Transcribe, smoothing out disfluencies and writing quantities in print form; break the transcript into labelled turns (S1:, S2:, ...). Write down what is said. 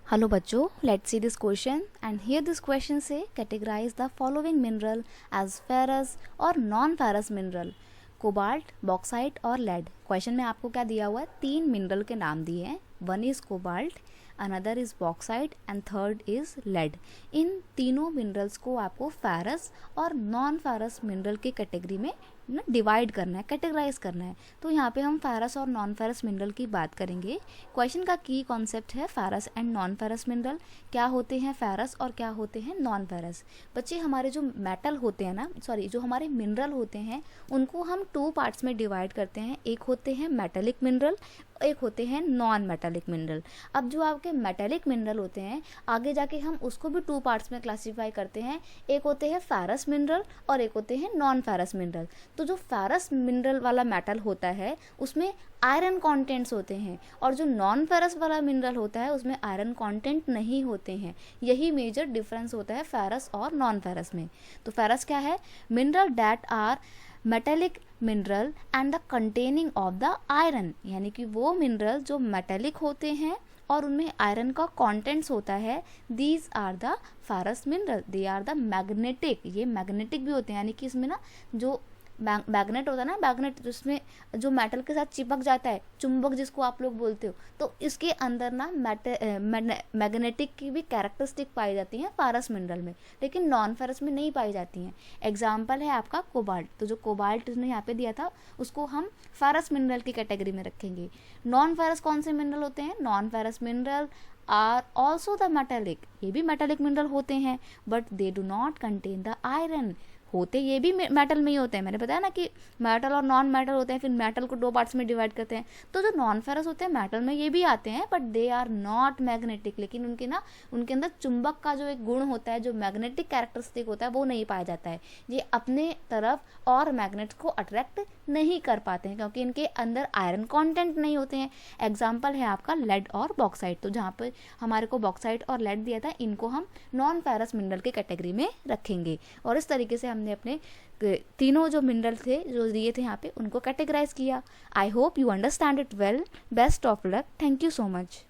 S1: Hello बच्चों, let's see this question and here this question say categorize the following mineral as ferrous और non-ferrous mineral, cobalt, bauxite और lead. Question में आपको क्या दिया हुआ है, 3 मिनरल के नाम दिए हैं। One is cobalt, another is bauxite and third is lead. इन तीनों मिनरल्स को आपको फेरस और नॉन फेरस मिनरल की कैटेगरी में डिवाइड करना है, कैटेगराइज करना है। तो यहाँ पे हम फेरस और नॉन फेरस मिनरल की बात करेंगे। क्वेश्चन का की कॉन्सेप्ट है ferrous and non ferrous mineral. क्या होते हैं फेरस और क्या होते हैं नॉन फेरस। बच्चे, हमारे जो मेटल होते हैं ना, सॉरी, जो हमारे मिनरल होते हैं उनको हम 2 पार्ट्स में डिवाइड करते हैं। एक होते हैं मेटेलिक मिनरल, एक होते हैं नॉन मेटेलिक मिनरल। अब जो आपके मेटेलिक मिनरल होते हैं आगे जाके हम उसको भी 2 पार्ट्स में क्लासीफाई करते हैं। एक होते हैं फेरस मिनरल और एक होते हैं नॉन फेरस मिनरल। तो जो फेरस मिनरल वाला मेटल होता है उसमें आयरन कंटेंट्स होते हैं और जो नॉन फेरस वाला मिनरल होता है उसमें आयरन कंटेंट नहीं होते हैं। यही मेजर डिफरेंस होता है फेरस और नॉन फेरस में। तो फेरस क्या है, mineral that are metallic mineral and the containing of the iron, यानी कि वो मिनरल जो मेटेलिक होते हैं और उनमें आयरन का कंटेंट्स होता है। These are the ferrous mineral, they are the magnetic. ये मैग्नेटिक भी होते हैं, यानी कि इसमें ना जो मैग्नेट होता है ना, मैग्नेट जिसमें जो मेटल के साथ चिपक जाता है, चुंबक जिसको आप लोग बोलते हो, तो इसके अंदर ना मैग्नेटिक की भी कैरेक्टरिस्टिक पाई जाती हैं फेरस मिनरल में, लेकिन नॉन फेरस में नहीं पाई जाती हैं। एग्जाम्पल है आपका कोबाल्ट। तो जो कोबाल्ट ने यहाँ पे दिया था उसको हम फेरस मिनरल की कैटेगरी में रखेंगे। नॉन फेरस कौन से मिनरल होते हैं, non ferrous mineral are also the metallic, ये भी मेटेलिक मिनरल होते हैं but they do not contain the iron. होते ये भी मेटल में ही होते हैं। मैंने बताया ना कि मेटल और नॉन मेटल होते हैं, फिर मेटल को 2 पार्ट्स में डिवाइड करते हैं। तो जो नॉन फेरस होते हैं मेटल में ये भी आते हैं but they are not magnetic, लेकिन उनके अंदर चुंबक का जो एक गुण होता है, जो मैग्नेटिक कैरेक्टरिस्टिक होता है, वो नहीं पाया जाता है। ये अपने तरफ और मैग्नेट्स को अट्रैक्ट नहीं कर पाते हैं क्योंकि इनके अंदर आयरन कॉन्टेंट नहीं होते हैं। एग्जाम्पल है आपका लेड और बॉक्साइट। तो जहाँ पर हमारे को बॉक्साइट और लेड दिया था, इनको हम नॉन फेरस मिनरल की कैटेगरी में रखेंगे। और इस तरीके से हमने अपने तीनों जो मिनरल थे जो दिए थे यहाँ पे उनको कैटेगराइज किया। I hope you understand it well. Best of luck. Thank you so much.